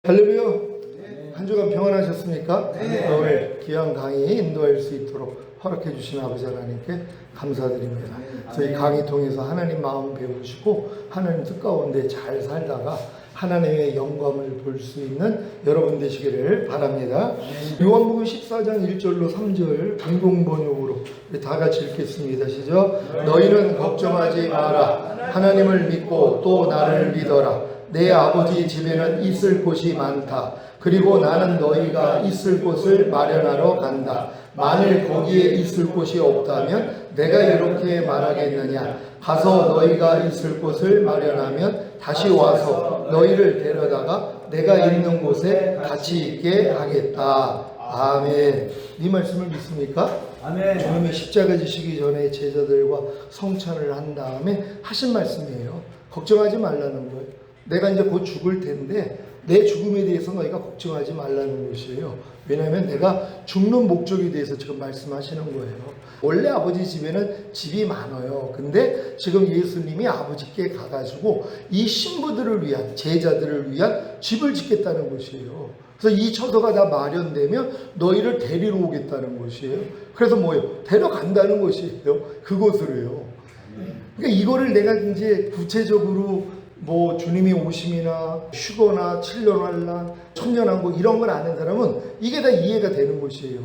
할렐루야. 한 주간 평안하셨습니까? 오늘 귀한 강의 인도할 수 있도록 허락해 주신 아버지 하나님께 감사드립니다. 저희 강의 통해서 하나님 마음 배우시고 하나님 뜻 가운데 잘 살다가 하나님의 영광을 볼 수 있는 여러분 되시기를 바랍니다. 요한복음 14장 1절로 3절 공동번역으로 다 같이 읽겠습니다. 시작. 너희는 걱정하지 마라. 하나님을 믿고 또 나를 믿어라. 내 아버지 집에는 있을 곳이 많다. 그리고 나는 너희가 있을 곳을 마련하러 간다. 만일 거기에 있을 곳이 없다면 내가 이렇게 말하겠느냐. 가서 너희가 있을 곳을 마련하면 다시 와서 너희를 데려다가 내가 있는 곳에 같이 있게 하겠다. 아멘. 이 말씀을 믿습니까? 아멘. 주님이 십자가 지시기 전에 제자들과 성찬을 한 다음에 하신 말씀이에요. 걱정하지 말라는 거예요. 내가 이제 곧 죽을 텐데 내 죽음에 대해서 너희가 걱정하지 말라는 것이에요. 왜냐하면 내가 죽는 목적에 대해서 지금 말씀하시는 거예요. 원래 아버지 집에는 집이 많아요. 근데 지금 예수님이 아버지께 가가지고 이 신부들을 위한, 제자들을 위한 집을 짓겠다는 것이에요. 그래서 이 처소가 다 마련되면 너희를 데리러 오겠다는 것이에요. 그래서 뭐예요? 데려간다는 것이에요. 그곳으로요. 그러니까 이거를 내가 이제 구체적으로 뭐 주님이 오심이나 휴거나 7년 환란, 천년왕국 이런 걸 아는 사람은 이게 다 이해가 되는 것이에요.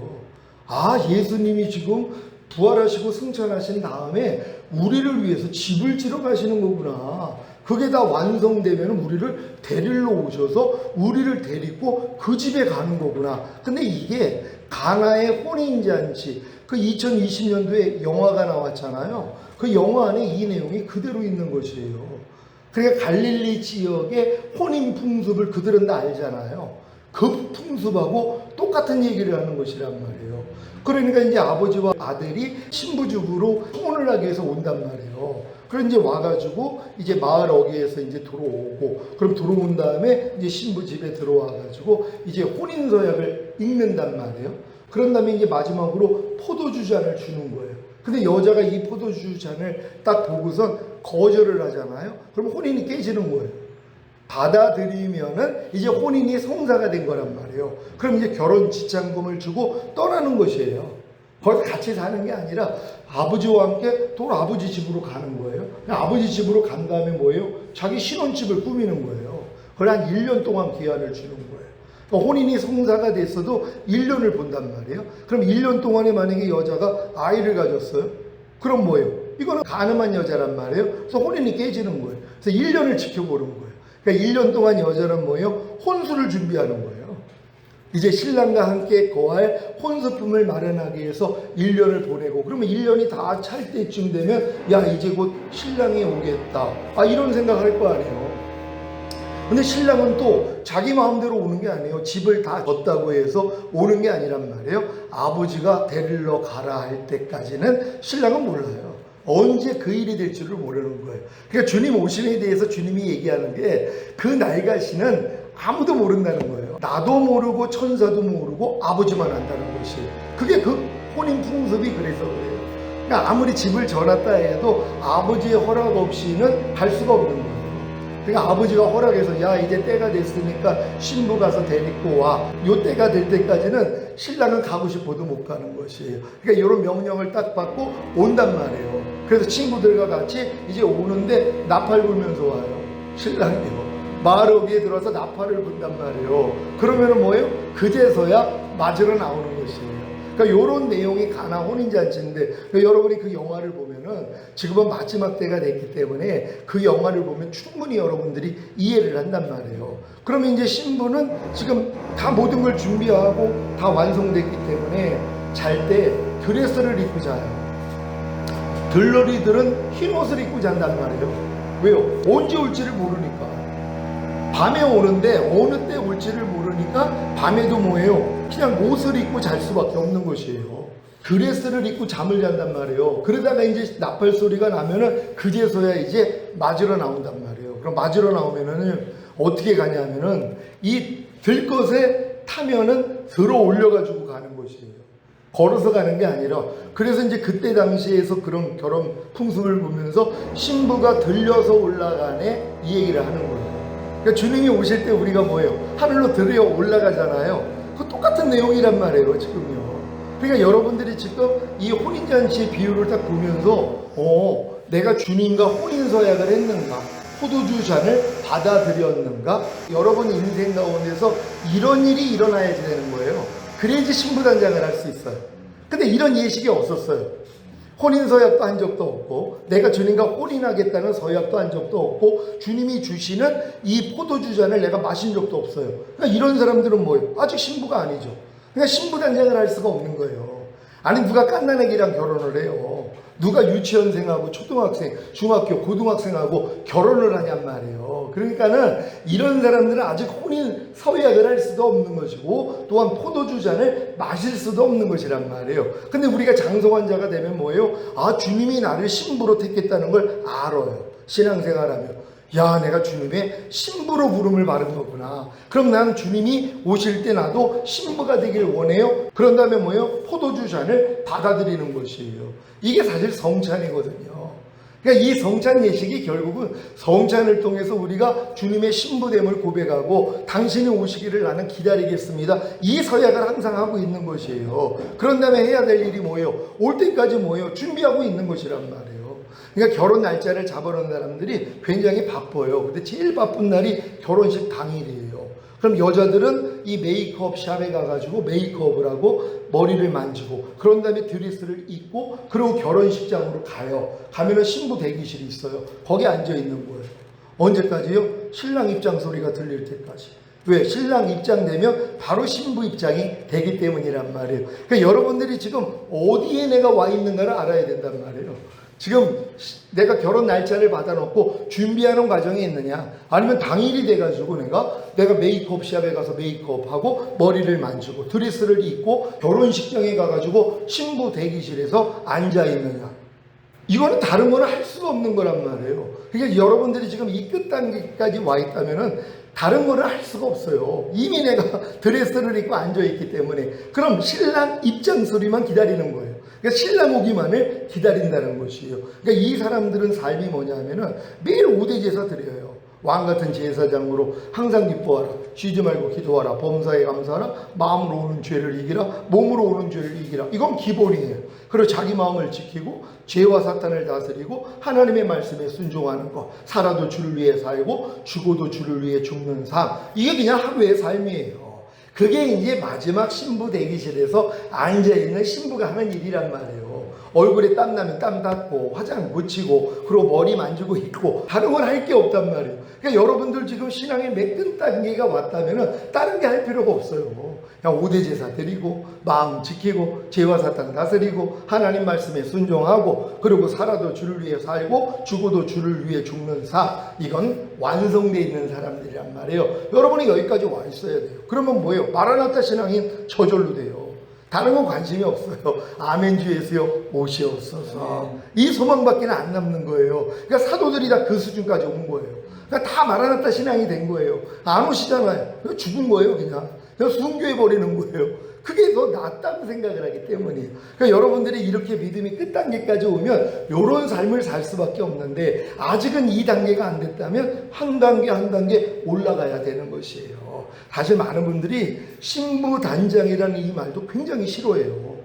아, 예수님이 지금 부활하시고 승천하신 다음에 우리를 위해서 집을 지러 가시는 거구나. 그게 다 완성되면 우리를 데리러 오셔서 우리를 데리고 그 집에 가는 거구나. 근데 이게 가나의 혼인잔치, 그 2020년도에 영화가 나왔잖아요. 그 영화 안에 이 내용이 그대로 있는 것이에요. 그러니까 갈릴리 지역의 혼인 풍습을 그들은 다 알잖아요. 그 풍습하고 똑같은 얘기를 하는 것이란 말이에요. 그러니까 이제 아버지와 아들이 신부집으로 혼을 하기 위해서 온단 말이에요. 그럼 이제 와가지고 이제 마을 어귀에서 이제 들어오고, 그럼 들어온 다음에 이제 신부집에 들어와가지고 이제 혼인서약을 읽는단 말이에요. 그런 다음에 이제 마지막으로 포도주 잔을 주는 거예요. 근데 여자가 이 포도주 잔을 딱 보고선 거절을 하잖아요. 그럼 혼인이 깨지는 거예요. 받아들이면은 이제 혼인이 성사가 된 거란 말이에요. 그럼 이제 결혼 지참금을 주고 떠나는 것이에요. 거기서 같이 사는 게 아니라 아버지와 함께 또 아버지 집으로 가는 거예요. 아버지 집으로 간 다음에 뭐예요? 자기 신혼집을 꾸미는 거예요. 그걸 한 1년 동안 기한을 주는 거예요. 그러니까 혼인이 성사가 됐어도 1년을 본단 말이에요. 그럼 1년 동안에 만약에 여자가 아이를 가졌어요? 그럼 뭐예요? 이거는 가늠한 여자란 말이에요. 그래서 혼인이 깨지는 거예요. 그래서 1년을 지켜보는 거예요. 그러니까 1년 동안 여자는 뭐예요? 혼수를 준비하는 거예요. 이제 신랑과 함께 거할 혼수품을 마련하기 위해서 1년을 보내고, 그러면 1년이 다 찰 때쯤 되면 야, 이제 곧 신랑이 오겠다. 아, 이런 생각할 거 아니에요. 근데 신랑은 또 자기 마음대로 오는 게 아니에요. 집을 다 줬다고 해서 오는 게 아니란 말이에요. 아버지가 데리러 가라 할 때까지는 신랑은 몰라요. 언제 그 일이 될 줄을 모르는 거예요. 그러니까 주님 오심에 대해서 주님이 얘기하는 게 그 날가시는 아무도 모른다는 거예요. 나도 모르고 천사도 모르고 아버지만 안다는 것이. 그게 그 혼인 풍습이 그래서 그래요. 그러니까 아무리 집을 져놨다 해도 아버지의 허락 없이는 갈 수가 없는 거예요. 그러니까 아버지가 허락해서 야, 이제 때가 됐으니까 신부 가서 데리고 와. 요 때가 될 때까지는 신랑은 가고 싶어도 못 가는 것이에요. 그러니까 이런 명령을 딱 받고 온단 말이에요. 그래서 친구들과 같이 이제 오는데 나팔 불면서 와요. 신랑이요. 마을 어귀에 들어와서 나팔을 분단 말이에요. 그러면은 뭐예요? 그제서야 맞으러 나오는 것이에요. 그러니까 이런 내용이 가나 혼인잔치인데, 그러니까 여러분이 그 영화를 보면은 지금은 마지막 때가 됐기 때문에 그 영화를 보면 충분히 여러분들이 이해를 한단 말이에요. 그러면 이제 신부는 지금 다 모든 걸 준비하고 다 완성됐기 때문에 잘 때 드레스를 입고 자요. 들러리들은 흰 옷을 입고 잔단 말이에요. 왜요? 언제 올지를 모르니까. 밤에 오는데 어느 때 올지를 모르니까 밤에도 뭐예요? 그냥 옷을 입고 잘 수밖에 없는 것이에요. 드레스를 입고 잠을 잔단 말이에요. 그러다가 이제 나팔 소리가 나면은 그제서야 이제 맞으러 나온단 말이에요. 그럼 맞으러 나오면은 어떻게 가냐면은 이 들것에 타면은 들어 올려가지고 가는 것이에요. 걸어서 가는 게 아니라. 그래서 이제 그때 당시에서 그런 결혼 풍습을 보면서 신부가 들려서 올라가네 이 얘기를 하는 거예요. 그러니까 주님이 오실 때 우리가 뭐예요? 하늘로 들어 올라가잖아요. 그 똑같은 내용이란 말이에요, 지금요. 그러니까 여러분들이 지금 이 혼인잔치의 비유를 딱 보면서 내가 주님과 혼인서약을 했는가? 포도주 잔을 받아들였는가? 여러분 인생 가운데서 이런 일이 일어나야지 되는 거예요. 그래야지 신부단장을 할 수 있어요. 근데 이런 예식이 없었어요. 혼인서약도 한 적도 없고, 내가 주님과 혼인하겠다는 서약도 한 적도 없고, 주님이 주시는 이 포도주 잔을 내가 마신 적도 없어요. 그러니까 이런 사람들은 뭐예요? 아직 신부가 아니죠. 그러니까 신부단장을 할 수가 없는 거예요. 아니, 누가 갓난아기랑 결혼을 해요. 누가 유치원생하고 초등학생, 중학교, 고등학생하고 결혼을 하냔 말이에요. 그러니까는 이런 사람들은 아직 혼인 서약을 할 수도 없는 것이고, 또한 포도주 잔을 마실 수도 없는 것이란 말이에요. 근데 우리가 장성한 자가 되면 뭐예요? 아, 주님이 나를 신부로 택했다는 걸 알아요. 신앙생활하면. 야, 내가 주님의 신부로 부름을 받은 거구나. 그럼 난 주님이 오실 때 나도 신부가 되길 원해요. 그런 다음에 뭐예요? 포도주 잔을 받아들이는 것이에요. 이게 사실 성찬이거든요. 그러니까 이 성찬 예식이 결국은 성찬을 통해서 우리가 주님의 신부됨을 고백하고 당신이 오시기를 나는 기다리겠습니다. 이 서약을 항상 하고 있는 것이에요. 그런 다음에 해야 될 일이 뭐예요? 올 때까지 뭐예요? 준비하고 있는 것이란 말이에요. 그러니까 결혼 날짜를 잡아놓은 사람들이 굉장히 바빠요. 근데 제일 바쁜 날이 결혼식 당일이에요. 그럼 여자들은 이 메이크업 샵에 가가지고 메이크업을 하고 머리를 만지고 그런 다음에 드레스를 입고 그리고 결혼식장으로 가요. 가면은 신부 대기실이 있어요. 거기 앉아 있는 거예요. 언제까지요? 신랑 입장 소리가 들릴 때까지. 왜? 신랑 입장되면 바로 신부 입장이 되기 때문이란 말이에요. 그러니까 여러분들이 지금 어디에 내가 와 있는가를 알아야 된단 말이에요. 지금 내가 결혼 날짜를 받아놓고 준비하는 과정에 있느냐, 아니면 당일이 돼가지고 내가 메이크업 샵에 가서 메이크업하고 머리를 만지고 드레스를 입고 결혼식장에 가가지고 신부 대기실에서 앉아있느냐, 이거는 다른 거는 할 수가 없는 거란 말이에요. 그러니까 여러분들이 지금 이 끝 단계까지 와 있다면은 다른 거는 할 수가 없어요. 이미 내가 드레스를 입고 앉아있기 때문에. 그럼 신랑 입장 소리만 기다리는 거예요. 그러니까 신랑 오기만을 기다린다는 것이에요. 그러니까 이 사람들은 삶이 뭐냐 하면은 매일 5대 제사 드려요. 왕같은 제사장으로 항상 기뻐하라. 쉬지 말고 기도하라. 범사에 감사하라. 마음으로 오는 죄를 이기라. 몸으로 오는 죄를 이기라. 이건 기본이에요. 그리고 자기 마음을 지키고 죄와 사탄을 다스리고 하나님의 말씀에 순종하는 것. 살아도 주를 위해 살고 죽어도 주를 위해 죽는 삶. 이게 그냥 하루의 삶이에요. 그게 이제 마지막 신부 대기실에서 앉아있는 신부가 하는 일이란 말이에요. 얼굴에 땀나면 땀 닦고 화장 묻히고 그리고 머리 만지고 있고 다른 건 할 게 없단 말이에요. 그러니까 여러분들 지금 신앙의 몇 등 단계가 왔다면 다른 게 할 필요가 없어요. 그냥 5대 제사 드리고 마음 지키고 죄와 사탄 다스리고 하나님 말씀에 순종하고 그리고 살아도 주를 위해 살고 죽어도 주를 위해 죽는 삶, 이건 완성되어 있는 사람들이란 말이에요. 여러분이 여기까지 와 있어야 돼요. 그러면 뭐예요? 마라나타 신앙인 저절로 돼요. 다른 건 관심이 없어요. 아멘 주 예수여 오시옵소서. 이 소망밖에 안 남는 거예요. 그러니까 사도들이 다 그 수준까지 온 거예요. 그러니까 다 마라나타 신앙이 된 거예요. 안 오시잖아요. 죽은 거예요. 그냥 순교해 버리는 거예요. 그게 더 낫다고 생각을 하기 때문이에요. 그러니까 여러분들이 이렇게 믿음이 끝 단계까지 오면 이런 삶을 살 수밖에 없는데, 아직은 이 단계가 안 됐다면 한 단계 한 단계 올라가야 되는 것이에요. 사실 많은 분들이 신부단장이라는 이 말도 굉장히 싫어해요.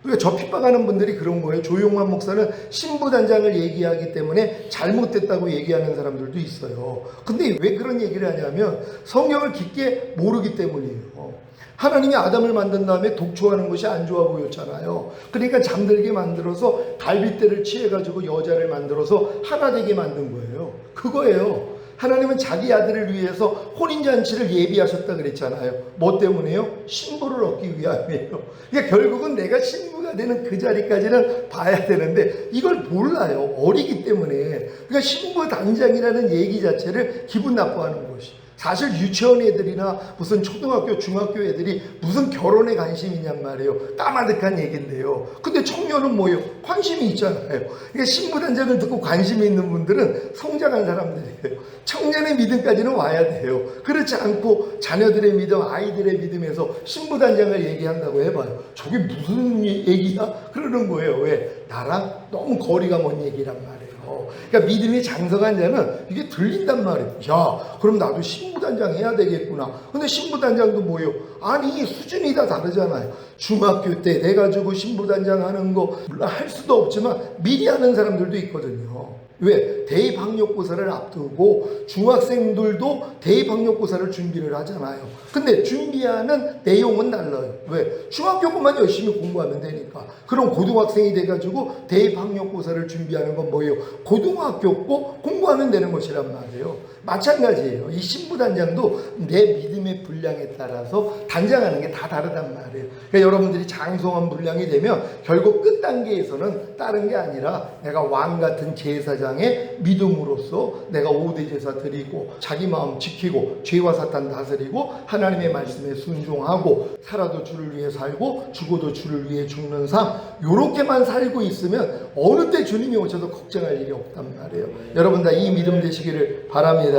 그러니까 저 핍박하는 분들이 그런 거예요. 조용환 목사는 신부단장을 얘기하기 때문에 잘못됐다고 얘기하는 사람들도 있어요. 근데 왜 그런 얘기를 하냐면 성경을 깊게 모르기 때문이에요. 하나님이 아담을 만든 다음에 독초하는 것이 안 좋아 보였잖아요. 그러니까 잠들게 만들어서 갈빗대를 취해가지고 여자를 만들어서 하나 되게 만든 거예요. 그거예요. 하나님은 자기 아들을 위해서 혼인잔치를 예비하셨다 그랬잖아요. 뭐 때문에요? 신부를 얻기 위함이에요. 그러니까 결국은 내가 신부가 되는 그 자리까지는 봐야 되는데 이걸 몰라요. 어리기 때문에. 그러니까 신부 단장이라는 얘기 자체를 기분 나빠하는 것이. 사실 유치원 애들이나 무슨 초등학교, 중학교 애들이 무슨 결혼에 관심이 있냔 말이에요. 까마득한 얘기인데요. 근데 청년은 뭐예요? 관심이 있잖아요. 그러니까 신부단장을 듣고 관심이 있는 분들은 성장한 사람들이에요. 청년의 믿음까지는 와야 돼요. 그렇지 않고 자녀들의 믿음, 아이들의 믿음에서 신부단장을 얘기한다고 해봐요. 저게 무슨 얘기야? 그러는 거예요. 왜? 나랑 너무 거리가 먼 얘기란 말이에요. 말이에요. 그러니까 믿음이 장성한 자는 이게 들린단 말이에요. 야, 그럼 나도 신부단장 해야 되겠구나. 근데 신부단장도 뭐예요? 아니, 수준이 다 다르잖아요. 중학교 때 돼가지고 신부단장 하는 거 물론 할 수도 없지만 미리 하는 사람들도 있거든요. 왜? 대입학력고사를 앞두고 중학생들도 대입학력고사를 준비를 하잖아요. 근데 준비하는 내용은 달라요. 왜? 중학교만 열심히 공부하면 되니까. 그럼 고등학생이 돼가지고 대입학력고사를 준비하는 건 뭐예요? 고등학교 꼭 공부하면 되는 것이란 말이에요. 마찬가지예요. 이 신부단장도 내 믿음의 분량에 따라서 단장하는 게 다 다르단 말이에요. 그러니까 여러분들이 장성한 분량이 되면 결국 끝 단계에서는 다른 게 아니라 내가 왕 같은 제사장의 믿음으로써 내가 5대 제사 드리고 자기 마음 지키고 죄와 사탄 다스리고 하나님의 말씀에 순종하고 살아도 주를 위해 살고 죽어도 주를 위해 죽는 삶, 요렇게만 살고 있으면 어느 때 주님이 오셔도 걱정할 일이 없단 말이에요. 여러분 다 이 믿음 되시기를 바랍니다.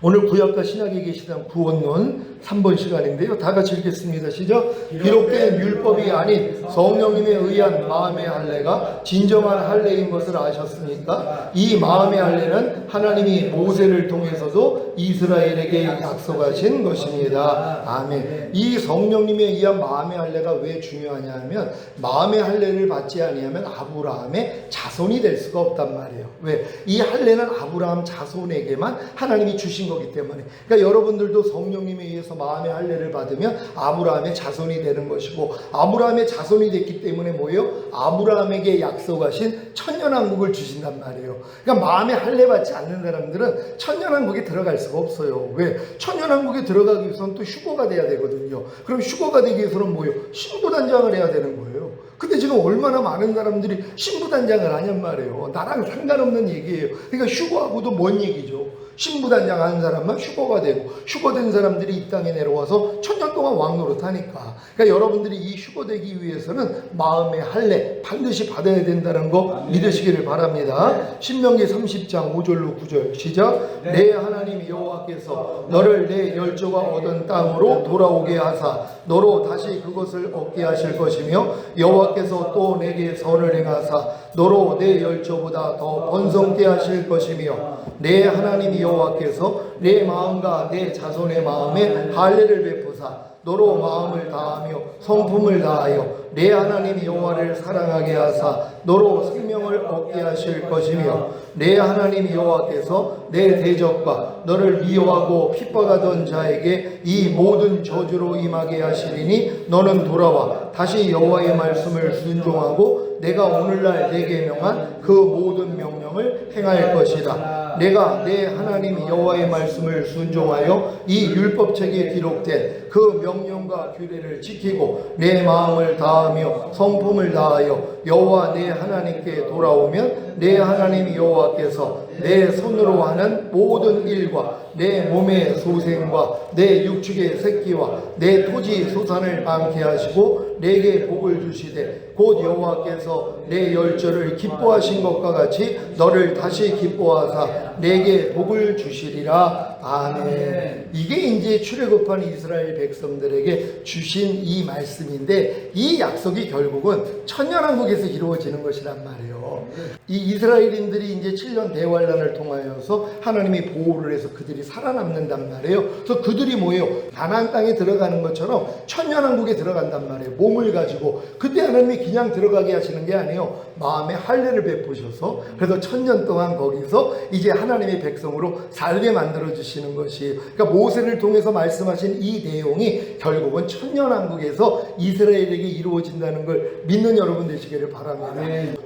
오늘 구약과 신약에 계시던 구원론 3번 시간인데요. 다 같이 읽겠습니다. 시작. 기록된 율법이 아닌 성령님에 의한 마음의 할례가 진정한 할례인 것을 아셨으니까 이 마음의 할례는 하나님이 모세를 통해서도 이스라엘에게 약속하신 것입니다. 아멘. 이 성령님에 의한 마음의 할례가 왜 중요하냐 하면 마음의 할례를 받지 아니하면 아브라함의 자손이 될 수가 없단 말이에요. 왜? 이 할례는 아브라함 자손에게만 하나님이 주신 거기 때문에. 그러니까 여러분들도 성령님에 의해서 마음의 할례를 받으면 아브라함의 자손이 되는 것이고, 아브라함의 자손이 됐기 때문에 뭐예요? 아브라함에게 약속하신 천년왕국을 주신단 말이에요. 그러니까 마음의 할례 받지 않는 사람들은 천년왕국에 들어갈 수가 없어요. 왜? 천년왕국에 들어가기 위해서는 또 휴거가 돼야 되거든요. 그럼 휴거가 되기 위해서는 뭐예요? 신부단장을 해야 되는 거예요. 근데 지금 얼마나 많은 사람들이 신부단장을 하냔 말이에요. 나랑 상관없는 얘기예요. 그러니까 휴거하고도 뭔 얘기죠? 신부단장 하는 사람만 휴거가 되고, 휴거된 사람들이 이 땅에 내려와서 천년 동안 왕노릇 하니까. 그러니까 여러분들이 이 휴거되기 위해서는 마음의 할례 반드시 받아야 된다는 거 믿으시기를 바랍니다. 신명기 30장 5절로 9절 시작. 내 하나님 여호와께서 너를 내 열조가 얻은 땅으로 돌아오게 하사 너로 다시 그것을 얻게 하실 것이며, 여호와께서 또 내게 선을 행하사 너로 내 열조보다 더 번성케 하실 것이며, 내 하나님 여호와께서 내 마음과 내 자손의 마음에 할례를 베푸사 너로 마음을 다하며 성품을 다하여 내 하나님 여호와를 사랑하게 하사 너로 생명을 얻게 하실 것이며, 내 하나님 여호와께서 내 대적과 너를 미워하고 핍박하던 자에게 이 모든 저주로 임하게 하시리니 너는 돌아와 다시 여호와의 말씀을 순종하고 내가 오늘날 내게 명한 그 모든 명령을 행할 것이다. 내가 내 하나님 여호와의 말씀을 순종하여 이 율법책에 기록된 그 명령과 규례를 지키고 내 마음을 다하며 성품을 다하여 여호와 내 하나님께 돌아오면 내 하나님 여호와께서 내 손으로 하는 모든 일과 내 몸의 소생과 내 육축의 새끼와 내 토지 소산을 많게 하시고 내게 복을 주시되 곧 여호와께서 내 열조를 기뻐하신 것과 같이 너를 다시 기뻐하사 내게 복을 주시리라. 아멘. 이게 이제 출애굽한 이스라엘 백성들에게 주신 이 말씀인데, 이 약속이 결국은 천년왕국에서 이루어지는 것이란 말이에요. 이 이스라엘인들이 이제 7년 대환란을 통하여서 하나님이 보호를 해서 그들이 살아남는단 말이에요. 그래서 그들이 뭐예요? 가나안 땅에 들어가는 것처럼 천년왕국에 들어간단 말이에요. 몸을 가지고. 그때 하나님이 그냥 들어가게 하시는 게 아니에요. 마음에 할례를 베푸셔서 그래서 천년 동안 거기서 이제 하나님의 백성으로 살게 만들어 주시는 것이에요. 그러니까 모세를 통해서 말씀하신 이 내용이 결국은 천년왕국에서 이스라엘에게 이루어진다는 걸 믿는 여러분 되시기를 바랍니다.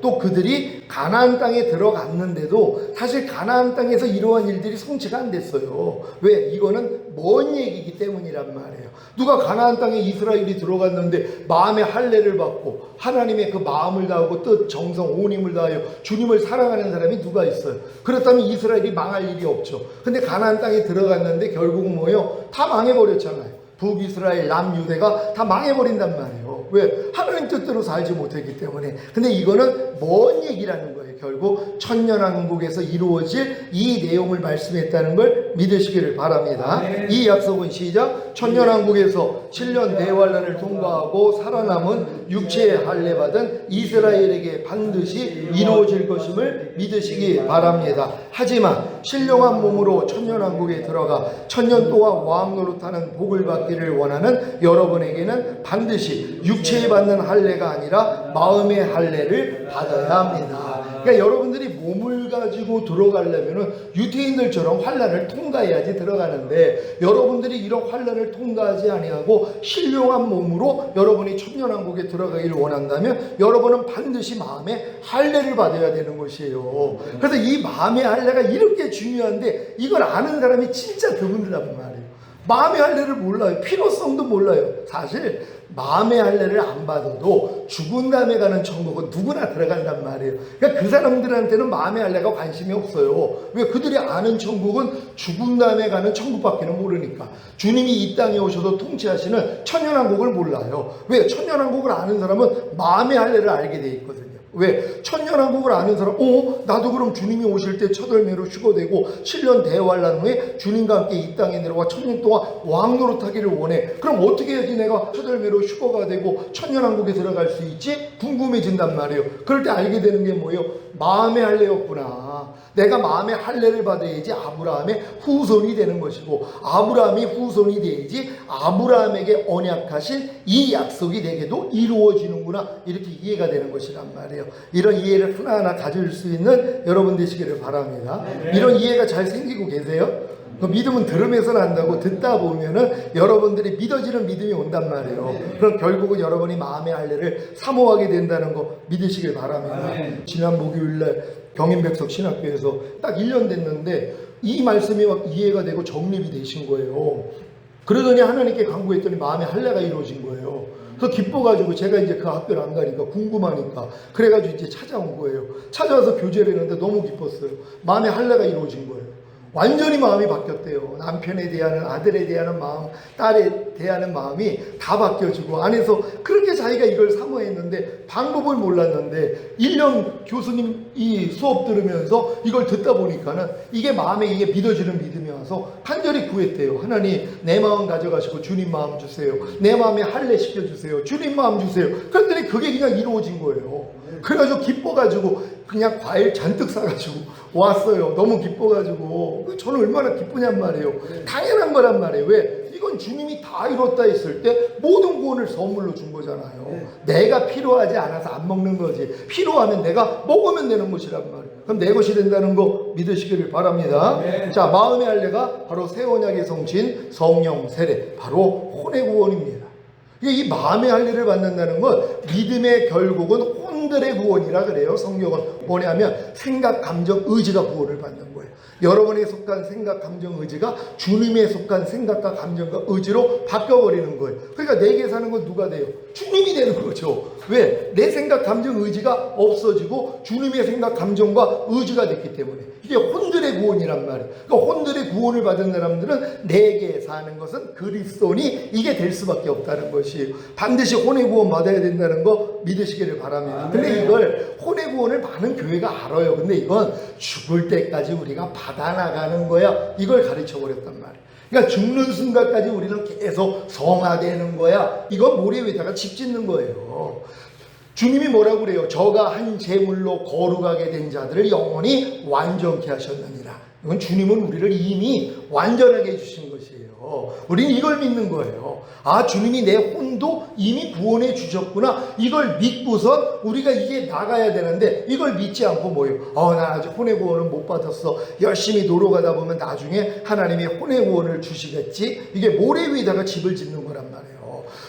또 그들이 가나안 땅에 들어갔는데도 사실 가나안 땅에서 이러한 일들이 성취가 안 됐어요. 왜? 이거는 먼 얘기이기 때문이란 말이에요. 누가 가나안 땅에 이스라엘이 들어갔는데 마음의 할례를 받고 하나님의 그 마음을 다하고 뜻, 정성, 온 힘을 다하여 주님을 사랑하는 사람이 누가 있어요? 그렇다면 이스라엘이 망할 일이 없죠. 근데 가나안 땅에 들어갔는데 결국은 뭐예요? 다 망해버렸잖아요. 북이스라엘, 남유대가 다 망해버린단 말이에요. 왜? 하나님 뜻대로 살지 못했기 때문에. 근데 이거는 먼 얘기라는 거예요. 결국 천년왕국에서 이루어질 이 내용을 말씀했다는 걸 믿으시기를 바랍니다. 이 약속은 시작. 천년왕국에서 7년 대환란을 통과하고 살아남은 육체의 할례 받은 이스라엘에게 반드시 이루어질 것임을 믿으시기 바랍니다. 하지만 신령한 몸으로 천년왕국에 들어가 천년 동안 왕 노릇하는 복을 받기를 원하는 여러분에게는 반드시 육체에 받는 할례가 아니라 마음의 할례를 받아야 합니다. 그러니까 여러분들이 몸을 가지고 들어가려면 유대인들처럼 환란을 통과해야지 들어가는데, 여러분들이 이런 환란을 통과하지 아니하고 신령한 몸으로 여러분이 천년왕국에 들어가기를 원한다면 여러분은 반드시 마음의 할례를 받아야 되는 것이에요. 그래서 이 마음의 할례가 이렇게 중요한데 이걸 아는 사람이 진짜 드문드란 말이에요. 마음의 할례를 몰라요. 필요성도 몰라요. 사실 마음의 할례를 안 받아도 죽은 다음에 가는 천국은 누구나 들어간단 말이에요. 그러니까 그 사람들한테는 마음의 할례가 관심이 없어요. 왜? 그들이 아는 천국은 죽은 다음에 가는 천국밖에 모르니까. 주님이 이 땅에 오셔서 통치하시는 천년왕국을 몰라요. 왜? 천년왕국을 아는 사람은 마음의 할례를 알게 돼 있거든요. 왜? 천년왕국을 아는 사람, 나도 그럼 주님이 오실 때 첫월매로 휴거되고 7년 대환란 후에 주님과 함께 이 땅에 내려와 천년 동안 왕 노릇하기를 원해. 그럼 어떻게 해야지 내가 첫월매로 휴거가 되고 천년왕국에 들어갈 수 있지? 궁금해진단 말이에요. 그럴 때 알게 되는 게 뭐예요? 마음의 할례였구나. 내가 마음의 할례를 받아야지 아브라함의 후손이 되는 것이고, 아브라함이 후손이 돼야지 아브라함에게 언약하신 이 약속이 내게도 이루어지는구나, 이렇게 이해가 되는 것이란 말이에요. 이런 이해를 하나하나 가질 수 있는 여러분 되시기를 바랍니다. 이런 이해가 잘 생기고 계세요? 그 믿음은 들으면서 난다고, 듣다 보면은 여러분들이 믿어지는 믿음이 온단 말이에요. 그럼 결국은 여러분이 마음의 할례를 사모하게 된다는 거 믿으시길 바랍니다. 지난 목요일날 경인백석 신학교에서 딱 1년 됐는데 이 말씀이 막 이해가 되고 정립이 되신 거예요. 그러더니 하나님께 간구했더니 마음의 할례가 이루어진 거예요. 그래서 기뻐가지고 제가 이제 그 학교를 안 가니까 궁금하니까 그래가지고 이제 찾아온 거예요. 찾아와서 교제를 했는데 너무 기뻤어요. 마음의 할례가 이루어진 거예요. 완전히 마음이 바뀌었대요. 남편에 대한, 아들에 대한 마음, 딸에 대한 마음이 다 바뀌어지고, 안에서 그렇게 자기가 이걸 사모했는데 방법을 몰랐는데 1년 교수님 이 수업 들으면서 이걸 듣다 보니까는 이게 마음에 이게 믿어지는 믿음이 와서 간절히 구했대요. 하나님, 내 마음 가져가시고 주님 마음 주세요. 내 마음에 할례 시켜주세요. 주님 마음 주세요. 그랬더니 그게 그냥 이루어진 거예요. 그래가지고 기뻐가지고 그냥 과일 잔뜩 사가지고 왔어요. 너무 기뻐가지고. 저는 얼마나 기쁘냔 말이에요. 당연한 거란 말이에요. 왜? 이건 주님이 다 이뤘다 했을 때 모든 구원을 선물로 준 거잖아요. 내가 필요하지 않아서 안 먹는 거지. 필요하면 내가 먹으면 되는 것이란 말이에요. 그럼 내 것이 된다는 거 믿으시기를 바랍니다. 자, 마음의 할례가 바로 새 언약의 성신 성령 세례, 바로 혼의 구원입니다. 이 마음의 할례를 받는다는 건 믿음의 결국은 혼들의 구원이라 그래요. 성경은 뭐냐면 생각, 감정, 의지가 구원을 받는 거예요. 여러분에 속한 생각, 감정, 의지가 주님에 속한 생각과 감정과 의지로 바뀌어버리는 거예요. 그러니까 내게 사는 건 누가 돼요? 주님이 되는 거죠. 왜? 내 생각, 감정, 의지가 없어지고 주님의 생각, 감정과 의지가 됐기 때문에. 이게 혼들의 구원이란 말이에요. 그러니까 혼들의 구원을 받은 사람들은 내게 사는 것은 그리스도니 이게 될 수밖에 없다는 것이에요. 반드시 혼의 구원 받아야 된다는 거 믿으시기를 바랍니다. 근데 이걸 혼의 구원을 많은 교회가 알아요. 근데 이건 죽을 때까지 우리가 받아나가는 거야, 이걸 가르쳐 버렸단 말이에요. 그러니까 죽는 순간까지 우리는 계속 성화되는 거야. 이건 모래 위에다가 집 짓는 거예요. 주님이 뭐라고 그래요? 저가 한 제물로 거룩하게 된 자들을 영원히 완전케 하셨느니라. 이건 주님은 우리를 이미 완전하게 해주신 것이에요. 우리는 이걸 믿는 거예요. 아, 주님이 내 혼도 이미 구원해 주셨구나. 이걸 믿고서 우리가 이게 나가야 되는데, 이걸 믿지 않고 뭐예요? 나 아직 혼의 구원을 못 받았어. 열심히 노력하다 보면 나중에 하나님이 혼의 구원을 주시겠지. 이게 모래 위에다가 집을 짓는 거란 말이에요.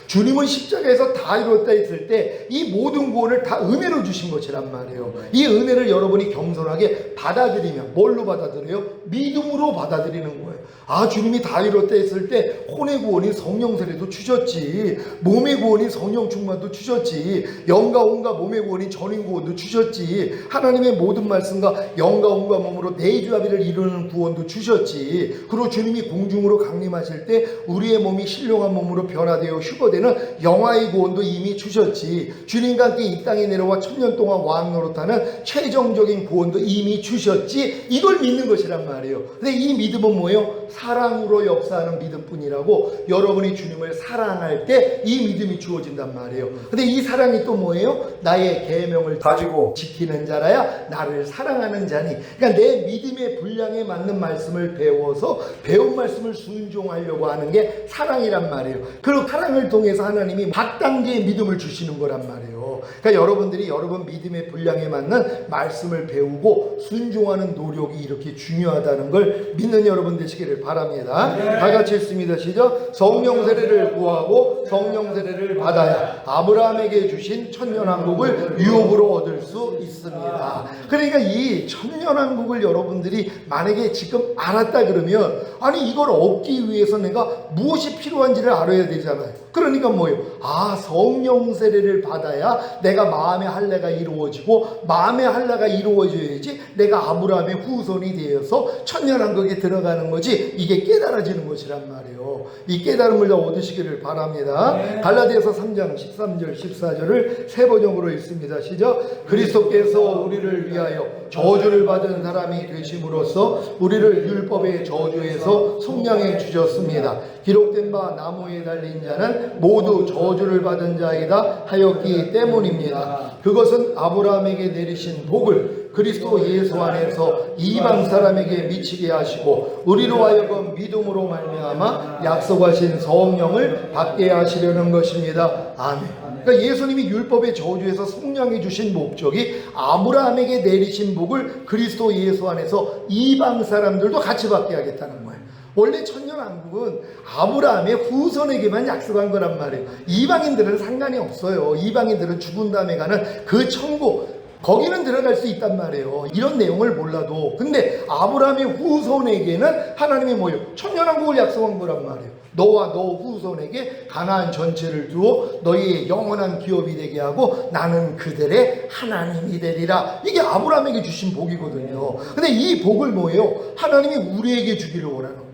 주님은 십자가에서 다 이뤘다 했을 때 이 모든 구원을 다 은혜로 주신 것이란 말이에요. 이 은혜를 여러분이 겸손하게 받아들이면 뭘로 받아들여요? 믿음으로 받아들이는 거예요. 아, 주님이 다 이뤘다 했을 때 혼의 구원인 성령 세례도 주셨지, 몸의 구원인 성령 충만도 주셨지, 영과 혼과 몸의 구원인 전인 구원도 주셨지, 하나님의 모든 말씀과 영과 혼과 몸으로 내주합의를 이루는 구원도 주셨지. 그리고 주님이 공중으로 강림하실 때 우리의 몸이 신령한 몸으로 변화되어 휴거되어 되는 영화의 구원도 이미 주셨지. 주님과 함께 이 땅에 내려와 1000년 동안 왕 노릇하는 최종적인 구원도 이미 주셨지. 이걸 믿는 것이란 말이에요. 근데 이 믿음은 뭐예요? 사랑으로 역사하는 믿음뿐이라고. 여러분이 주님을 사랑할 때 이 믿음이 주어진단 말이에요. 근데 이 사랑이 또 뭐예요? 나의 계명을 가지고 지키는 자라야 나를 사랑하는 자니. 그러니까 내 믿음의 분량에 맞는 말씀을 배워서 배운 말씀을 순종하려고 하는 게 사랑이란 말이에요. 그리고 사랑을 통해서 하나님이 각 단계의 믿음을 주시는 거란 말이에요. 그러니까 여러분들이 여러분 믿음의 분량에 맞는 말씀을 배우고 순종하는 노력이 이렇게 중요하다는 걸 믿는 여러분 되시기를 바랍니다. 다 같이 읽습니다. 시작. 성령 세례를 구하고 성령 세례를 받아야 아브라함에게 주신 천년왕국을 유업으로 얻을 수 있습니다. 그러니까 이 천년왕국을 여러분들이 만약에 지금 알았다 그러면, 아니 이걸 얻기 위해서 내가 무엇이 필요한지를 알아야 되잖아요. 그러니까 뭐예요? 아, 성령 세례를 받아야 내가 마음의 할례가 이루어지고, 마음의 할례가 이루어져야지 내가 아브라함의 후손이 되어서 천년왕국에 들어가는 거지. 이게 깨달아지는 것이란 말이에요. 이 깨달음을 다 얻으시기를 바랍니다. 갈라디아서 3장 13절 14절을 세 번역으로 읽습니다. 시작. 그리스도께서 우리를 위하여 저주를 받은 사람이 되심으로써 우리를 율법의 저주에서 속량해 주셨습니다. 기록된 바 나무에 달린 자는 모두 저주를 받은 자이다 하였기 때문입니다. 그것은 아브라함에게 내리신 복을 그리스도 예수 안에서 이방 사람에게 미치게 하시고 우리로 하여금 믿음으로 말미암아 약속하신 성령을 받게 하시려는 것입니다. 아멘. 그러니까 예수님이 율법의 저주에서 속량해 주신 목적이 아브라함에게 내리신 복을 그리스도 예수 안에서 이방 사람들도 같이 받게 하겠다는 거예요. 원래 천년왕국은 아브라함의 후손에게만 약속한 거란 말이에요. 이방인들은 상관이 없어요. 이방인들은 죽은 다음에 가는 그 천국, 거기는 들어갈 수 있단 말이에요. 이런 내용을 몰라도. 근데 아브라함의 후손에게는 하나님이 뭐예요? 천년왕국을 약속한 거란 말이에요. 너와 너 후손에게 가나안 전체를 두어 너희의 영원한 기업이 되게 하고 나는 그들의 하나님이 되리라. 이게 아브라함에게 주신 복이거든요. 근데 이 복을 뭐예요? 하나님이 우리에게 주기를 원하는 거예요.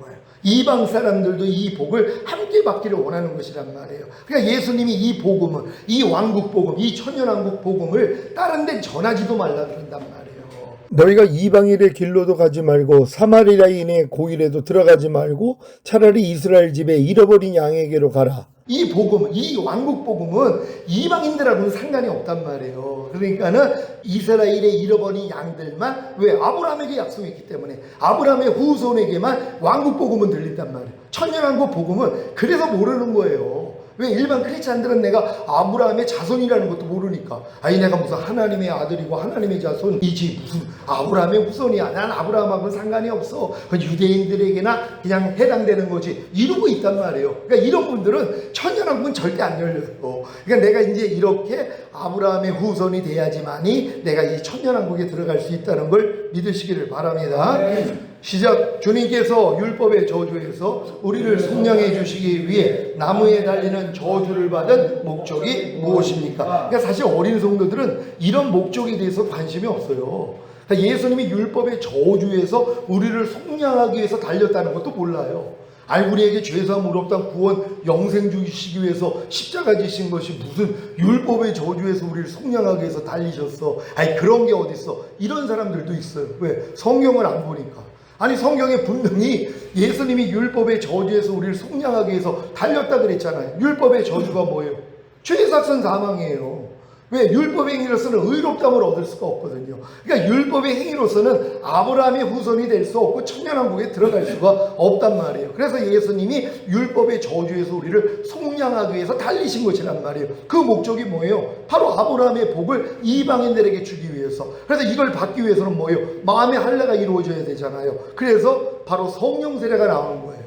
이방 사람들도 이 복을 함께 받기를 원하는 것이란 말이에요. 그러니까 예수님이 이 복음을, 이 왕국 복음, 이 천년왕국 복음을 다른 데 전하지도 말라 그런단 말이에요. 너희가 이방인의 길로도 가지 말고 사마리아인의 고일에도 들어가지 말고 차라리 이스라엘 집에 잃어버린 양에게로 가라. 이 복음, 이 왕국 복음은 이방인들하고는 상관이 없단 말이에요. 그러니까는 이스라엘의 잃어버린 양들만, 왜? 아브라함에게 약속했기 때문에 아브라함의 후손에게만 왕국 복음은 들린단 말이에요. 천년왕국 복음은 그래서 모르는 거예요. 왜? 일반 크리스찬들은 내가 아브라함의 자손이라는 것도 모르니까, 아니 내가 무슨 하나님의 아들이고 하나님의 자손이지 무슨 아브라함의 후손이야, 난 아브라함하고는 상관이 없어, 유대인들에게나 그냥 해당되는 거지, 이러고 있단 말이에요. 그러니까 이런 분들은 천년왕국은 절대 안 열려요. 그러니까 내가 이제 이렇게 아브라함의 후손이 돼야지만이 내가 이 천년왕국에 들어갈 수 있다는 걸 믿으시기를 바랍니다. 시작. 주님께서 율법의 저주에서 우리를 속량해 주시기 위해 나무에 달리는 저주를 받은 목적이 무엇입니까? 그러니까 사실 어린 성도들은 이런 목적에 대해서 관심이 없어요. 그러니까 예수님이 율법의 저주에서 우리를 속량하기 위해서 달렸다는 것도 몰라요. 아니 우리에게 죄사함 의롭다는 구원 영생 주시기 위해서 십자가 지신 것이 무슨 율법의 저주에서 우리를 속량하기 위해서 달리셨어. 아니 그런 게 어딨어. 이런 사람들도 있어요. 왜? 성경을 안 보니까. 아니 성경에 분명히 예수님이 율법의 저주에서 우리를 속량하기 위해서 달렸다 그랬잖아요. 율법의 저주가 뭐예요? 죄삭선 사망이에요. 왜? 율법의 행위로서는 의롭다함을 얻을 수가 없거든요. 그러니까 율법의 행위로서는 아브라함의 후손이 될 수 없고 천년왕국에 들어갈 수가 없단 말이에요. 그래서 예수님이 율법의 저주에서 우리를 속량하기 위해서 달리신 것이란 말이에요. 그 목적이 뭐예요? 바로 아브라함의 복을 이방인들에게 주기 위해서. 그래서 이걸 받기 위해서는 뭐예요? 마음의 할례가 이루어져야 되잖아요. 그래서 바로 성령 세례가 나오는 거예요.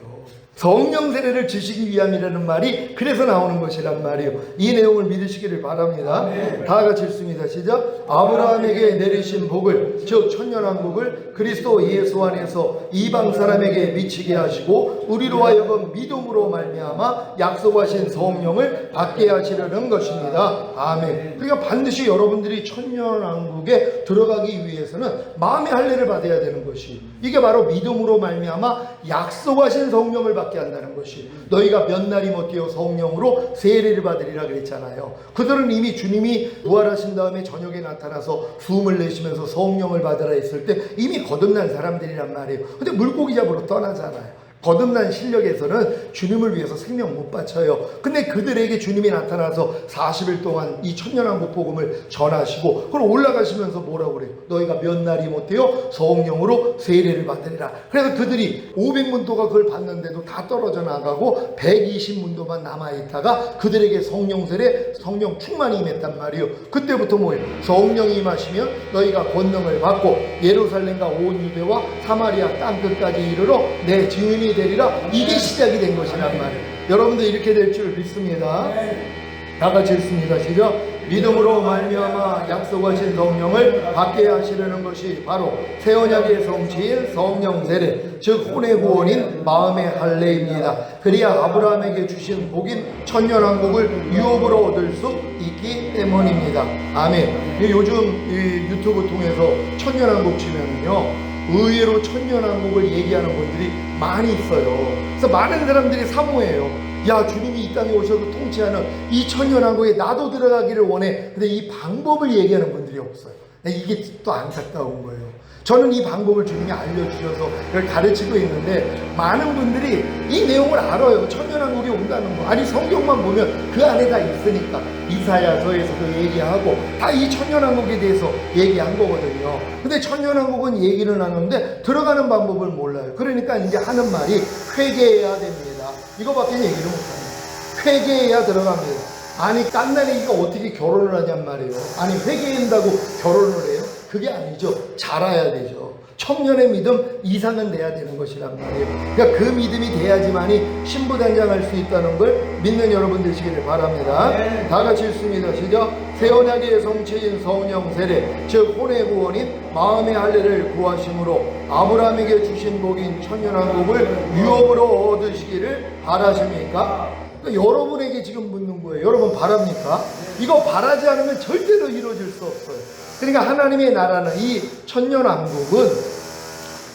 성령 세례를 주시기 위함이라는 말이 그래서 나오는 것이란 말이에요. 이 내용을 믿으시기를 바랍니다. 다 같이 읽습니다. 시작. 아브라함에게 내리신 복을, 즉 천년왕국을 그리스도 예수 안에서 이방 사람에게 미치게 하시고 우리로 하여금 믿음으로 말미암아 약속하신 성령을 받게 하시려는 것입니다. 아멘. 그러니까 반드시 여러분들이 천년왕국에 들어가기 위해서는 마음의 할례를 받아야 되는 것이, 이게 바로 믿음으로 말미암아 약속하신 성령을 받게 한다는 것이, 너희가 몇 날이 못되어 성령으로 세례를 받으리라 그랬잖아요. 그들은 이미 주님이 부활하신 다음에 저녁에 나타나서 숨을 내쉬면서 성령을 받으라 했을 때 이미 거듭난 사람들이란 말이에요. 근데 물고기 잡으러 떠나잖아요. 거듭난 실력에서는 주님을 위해서 생명 못 바쳐요. 근데 그들에게 주님이 나타나서 40일 동안 이 천년왕국 복음을 전하시고 그걸 올라가시면서 뭐라고 그래요? 너희가 몇 날이 못되어 성령으로 세례를 받으리라. 그래서 그들이 500문도가 그걸 받는데도 다 떨어져 나가고 120문도만 남아있다가 그들에게 성령 세례, 성령 충만이 임했단 말이에요. 그때부터 뭐예요? 성령이 임하시면 너희가 권능을 받고 예루살렘과 온 유대와 사마리아 땅끝까지 이르러 내 증인이 되리라. 이게 시작이 된 것이란 말이에요. 여러분들 이렇게 될 줄 믿습니다. 다 같이 읽습니다. 시작. 믿음으로 말미암아 약속하신 성령을 받게 하시려는 것이 바로 새 언약의 성취인 성령 세례, 즉 혼의 구원인 마음의 할례입니다. 그리야 아브라함에게 주신 복인 천년왕국을 유업으로 얻을 수 있기 때문입니다. 아멘. 요즘 이 유튜브 통해서 천년왕국 치면은요, 의외로 천년왕국을 얘기하는 분들이 많이 있어요. 그래서 많은 사람들이 사모해요. 야, 주님이 이 땅에 오셔서 통치하는 이 천년왕국에 나도 들어가기를 원해. 근데 이 방법을 얘기하는 분들이 없어요. 이게 또 안타까운 거예요. 저는 이 방법을 주님이 알려주셔서 그걸 가르치고 있는데 많은 분들이 이 내용을 알아요. 천년왕국이 온다는 거. 아니 성경만 보면 그 안에 다 있으니까 이사야서에서도 얘기하고 다 이 천년왕국에 대해서 얘기한 거거든요. 근데 천년왕국은 얘기는 하는데 들어가는 방법을 몰라요. 그러니까 이제 하는 말이 회개해야 됩니다. 이거밖에 얘기를 못합니다. 회개해야 들어갑니다. 아니 깐난애기가 어떻게 결혼을 하냔 말이에요. 아니 회개한다고 결혼을 해요? 그게 아니죠. 자라야 되죠. 청년의 믿음 이상은 돼야 되는 것이란 말이에요. 그러니까 그 믿음이 돼야지만이 신부단장할 수 있다는 걸 믿는 여러분 되시기를 바랍니다. 네. 다 같이 읽습니다. 시작. 새 언약의 성취인 성령 세례, 즉 혼의 구원인 마음의 할례를 구하심으로 아브라함에게 주신 복인 천년왕국을 유업으로 얻으시기를 바라십니까? 그러니까 여러분에게 지금 묻는 거예요. 여러분 바랍니까? 이거 바라지 않으면 절대로 이루어질 수 없어요. 그러니까 하나님의 나라는 이 천년왕국은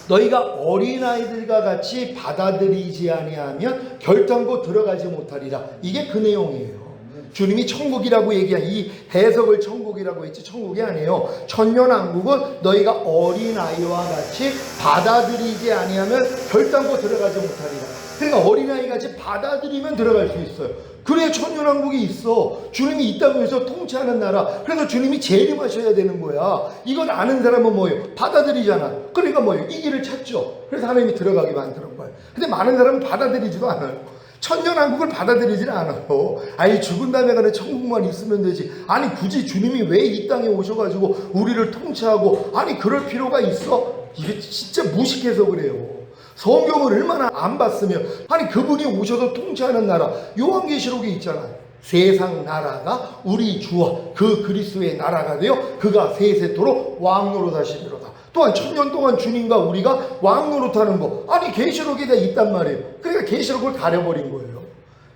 너희가 어린아이들과 같이 받아들이지 아니하면 결단코 들어가지 못하리라. 이게 그 내용이에요. 주님이 천국이라고 얘기한 이 해석을 천국이라고 했지 천국이 아니에요. 천년왕국은 너희가 어린아이와 같이 받아들이지 아니하면 결단코 들어가지 못하리라. 그러니까 어린아이 같이 받아들이면 들어갈 수 있어요. 그래야 천년왕국이 있어. 주님이 이 땅에서 통치하는 나라. 그래서 주님이 재림하셔야 되는 거야. 이걸 아는 사람은 뭐예요? 받아들이잖아. 그러니까 뭐예요? 이 길을 찾죠. 그래서 하나님이 들어가게 만드는 거예요. 근데 많은 사람은 받아들이지도 않아요. 천년왕국을 받아들이질 않아요. 아니 죽은 다음에 가는 천국만 있으면 되지. 아니 굳이 주님이 왜 이 땅에 오셔가지고 우리를 통치하고 아니 그럴 필요가 있어? 이게 진짜 무식해서 그래요. 성경을 얼마나 안 봤으면 아니 그분이 오셔서 통치하는 나라 요한계시록에 있잖아요. 세상 나라가 우리 주와 그 그리스도의 나라가 되어 그가 세세토록 왕노릇하시리로다. 또한 천년 동안 주님과 우리가 왕노릇하는 거 아니 계시록에 다 있단 말이에요. 그러니까 계시록을 가려버린 거예요.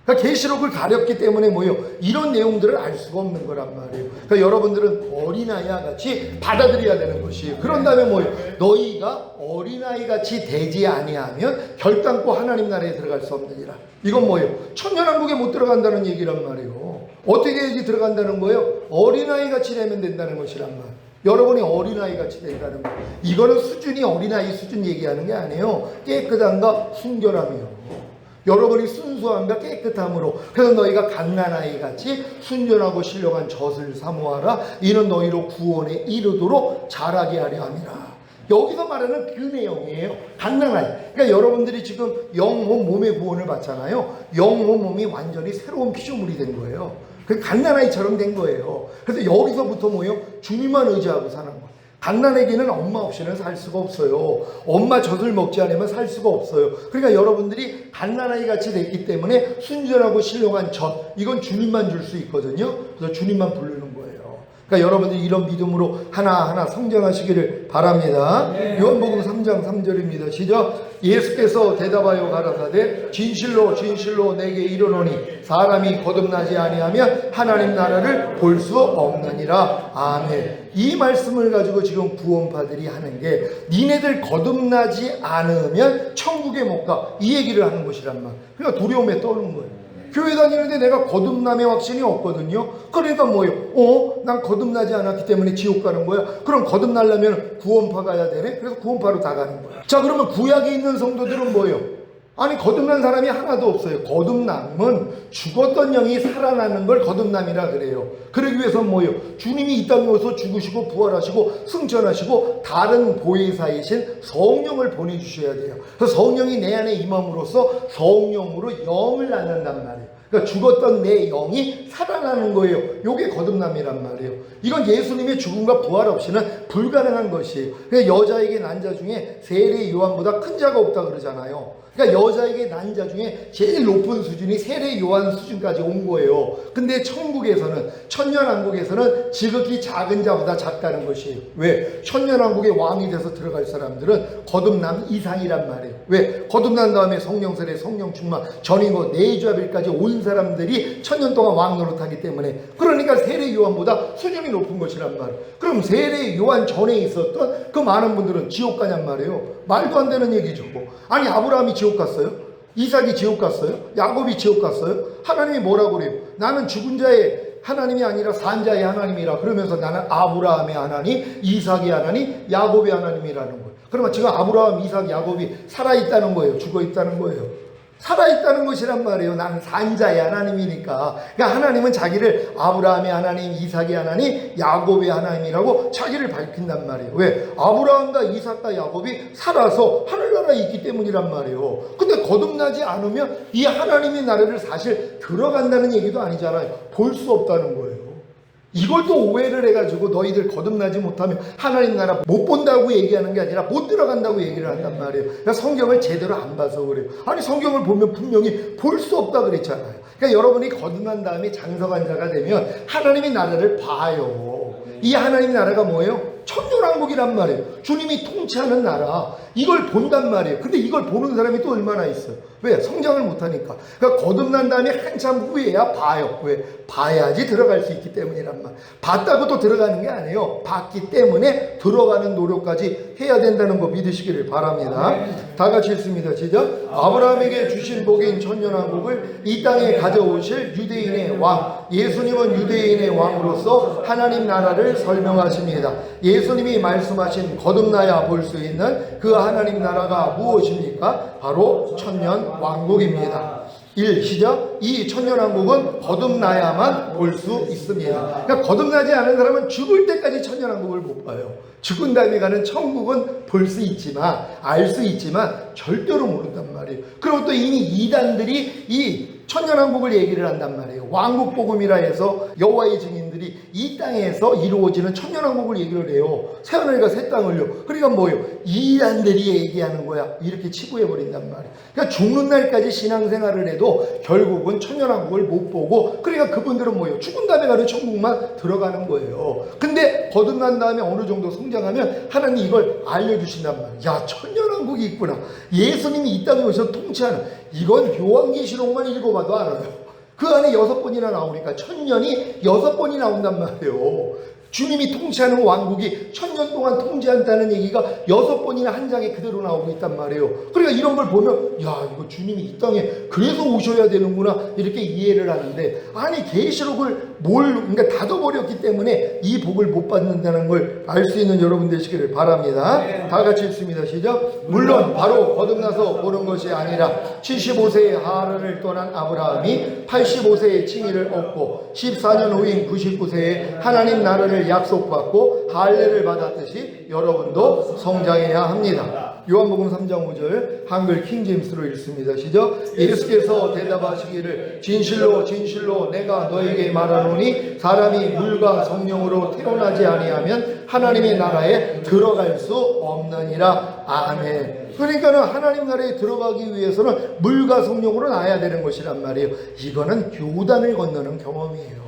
그러니까 계시록을 가렸기 때문에 뭐예요? 이런 내용들을 알 수가 없는 거란 말이에요. 그러니까 여러분들은 어린아이와 같이 받아들여야 되는 것이에요. 그런 다음에 뭐예요? 너희가 어린아이 같이 되지 아니하면 결단코 하나님 나라에 들어갈 수 없느니라. 이건 뭐예요? 천년왕국에 못 들어간다는 얘기란 말이에요. 어떻게 해야지 들어간다는 거예요? 어린아이 같이 되면 된다는 것이란 말이에요. 여러분이 어린아이 같이 된다는 거. 이거는 수준이 어린아이 수준 얘기하는 게 아니에요. 깨끗함과 순결함이요. 여러분이 순수함과 깨끗함으로. 그래서 너희가 갓난아이 같이 순전하고 신령한 젖을 사모하라. 이는 너희로 구원에 이르도록 자라게 하려 함이라. 여기서 말하는 그 내용이에요. 갓난아이. 그러니까 여러분들이 지금 영혼 몸의 구원을 받잖아요. 영혼 몸이 완전히 새로운 피조물이 된 거예요. 그 갓난아이처럼 된 거예요. 그래서 여기서부터 뭐예요? 주님만 의지하고 사는 거예요. 갓난아기는 엄마 없이는 살 수가 없어요. 엄마 젖을 먹지 않으면 살 수가 없어요. 그러니까 여러분들이 갓난아이 같이 됐기 때문에 순전하고 신령한 젖, 이건 주님만 줄 수 있거든요. 그래서 주님만 부르는 거예요. 그러니까 여러분들이 이런 믿음으로 하나하나 성장하시기를 바랍니다. 요한복음 3장 3절입니다. 시작. 예수께서 대답하여 가라사대 진실로 진실로 내게 이르노니 사람이 거듭나지 아니하면 하나님 나라를 볼 수 없느니라. 아멘. 이 말씀을 가지고 지금 구원파들이 하는 게 니네들 거듭나지 않으면 천국에 못 가, 이 얘기를 하는 것이란 말. 그러니까 두려움에 떠는 거예요. 교회 다니는데 내가 거듭남의 확신이 없거든요. 그러니까 뭐예요? 난 거듭나지 않았기 때문에 지옥 가는 거야. 그럼 거듭나려면 구원파 가야 되네. 그래서 구원파로 다 가는 거야. 자, 그러면 구약에 있는 성도들은 뭐예요? 아니, 거듭난 사람이 하나도 없어요. 거듭남은 죽었던 영이 살아나는 걸 거듭남이라 그래요. 그러기 위해서 뭐예요? 주님이 이 땅에 오셔서 죽으시고 부활하시고 승천하시고 다른 보혜사이신 성령을 보내주셔야 돼요. 그래서 성령이 내 안에 임함으로써 성령으로 영을 낳는단 말이에요. 그러니까 죽었던 내 영이 살아나는 거예요. 이게 거듭남이란 말이에요. 이건 예수님의 죽음과 부활 없이는 불가능한 것이에요. 그러니까 여자에게 난 자 중에 세례 요한보다 큰 자가 없다 그러잖아요. 그러니까 여자에게 난 자 중에 제일 높은 수준이 세례 요한 수준까지 온 거예요. 근데 천국에서는, 천년왕국에서는 지극히 작은 자보다 작다는 것이에요. 왜? 천년왕국의 왕이 돼서 들어갈 사람들은 거듭남 이상이란 말이에요. 왜? 거듭난 다음에 성령 세례, 성령 충만, 전이고 내주합일까지 온 사람들이 천년 동안 왕 노릇하기 때문에, 그러니까 세례 요한보다 수준이 높은 것이란 말이에요. 그럼 세례 요한 전에 있었던 그 많은 분들은 지옥 가냔 말이에요. 말도 안 되는 얘기죠. 아니, 아브라함이 지옥 갔어요? 이삭이 지옥 갔어요? 야곱이 지옥 갔어요? 하나님이 뭐라고 그래요? 나는 죽은 자의 하나님이 아니라 산 자의 하나님이라. 그러면서 나는 아브라함의 하나님, 이삭의 하나님, 야곱의 하나님이라는 거예요. 그러면 지금 아브라함, 이삭, 야곱이 살아있다는 거예요? 죽어있다는 거예요? 살아있다는 것이란 말이에요. 나는 산자의 하나님이니까. 그러니까 하나님은 자기를 아브라함의 하나님, 이삭의 하나님, 야곱의 하나님이라고 자기를 밝힌단 말이에요. 왜? 아브라함과 이삭과 야곱이 살아서 하늘나라에 있기 때문이란 말이에요. 근데 거듭나지 않으면 이 하나님의 나라를 사실 들어간다는 얘기도 아니잖아요. 볼 수 없다는 거예요. 이걸 또 오해를 해가지고 너희들 거듭나지 못하면 하나님 나라 못 본다고 얘기하는 게 아니라 못 들어간다고 얘기를 한단 말이에요. 그러니까 성경을 제대로 안 봐서 그래요. 아니, 성경을 보면 분명히 볼 수 없다 그랬잖아요. 그러니까 여러분이 거듭난 다음에 장성한 자가 되면 하나님의 나라를 봐요. 이 하나님 나라가 뭐예요? 천년왕국이란 말이에요. 주님이 통치하는 나라, 이걸 본단 말이에요. 근데 이걸 보는 사람이 또 얼마나 있어요? 왜? 성장을 못하니까. 그러니까 거듭난 다음에 한참 후에야 봐요. 왜? 봐야지 들어갈 수 있기 때문이란 말. 봤다고 또 들어가는 게 아니에요. 봤기 때문에 들어가는 노력까지 해야 된다는 거 믿으시기를 바랍니다. 다 같이 읽습니다. 시작. 아브라함에게 주신 복인 천년왕국을 이 땅에 가져오실 유대인의 왕, 예수님은 유대인의 왕으로서 하나님 나라를 설명하십니다. 예수님이 말씀하신 거듭나야 볼 수 있는 그 하나님 나라가 무엇입니까? 바로 천년왕국입니다. 1. 시작. 이 천년왕국은 거듭나야만 볼 수 있습니다. 그러니까 거듭나지 않은 사람은 죽을 때까지 천년왕국을 못 봐요. 죽은 다음에 가는 천국은 볼 수 있지만, 알 수 있지만 절대로 모른단 말이에요. 그리고 또 이미 이단들이 이 천년왕국을 얘기를 한단 말이에요. 왕국복음이라 해서 여호와의 증인들이 이 땅에서 이루어지는 천년왕국을 얘기를 해요. 새하늘과 새 땅을요. 그러니까 뭐예요? 이단들이 얘기하는 거야. 이렇게 치부해버린단 말이에요. 그러니까 죽는 날까지 신앙생활을 해도 결국은 천년왕국을 못 보고, 그러니까 그분들은 뭐예요? 죽은 다음에 가는 천국만 들어가는 거예요. 근데 거듭난 다음에 어느 정도 성장하면 하나님 이걸 알려주신단 말이에요. 야, 천년왕국이 있구나. 예수님이 이 땅에 오셔서 통치하는, 이건 요한계시록만 읽어봐도 알아요. 그 안에 6번이나 나오니까 천년이 6번이 나온단 말이에요. 주님이 통치하는 왕국이 천년 동안 통치한다는 얘기가 6번이나 한 장에 그대로 나오고 있단 말이에요. 그러니까 이런 걸 보면, 야, 이거 주님이 이 땅에 그래서 오셔야 되는구나, 이렇게 이해를 하는데, 아니, 계시록을 그러니까 닫아버렸기 때문에 이 복을 못 받는다는 걸 알 수 있는 여러분 되시기를 바랍니다. 다 같이 읽습니다. 시작. 물론 바로 거듭나서 보는 것이 아니라 75세의 하란을 떠난 아브라함이 85세의 칭의를 얻고 14년 후인 99세에 하나님 나라를 약속받고 할례를 받았듯이 여러분도 성장해야 합니다. 요한복음 3장 5절 한글 킹제임스로 읽습니다. 시작. 예수께서 대답하시기를 진실로 진실로 내가 너에게 말하노니 사람이 물과 성령으로 태어나지 아니하면 하나님의 나라에 들어갈 수 없느니라. 아멘. 그러니까는 하나님 나라에 들어가기 위해서는 물과 성령으로 나야 되는 것이란 말이에요. 이거는 요단을 건너는 경험이에요.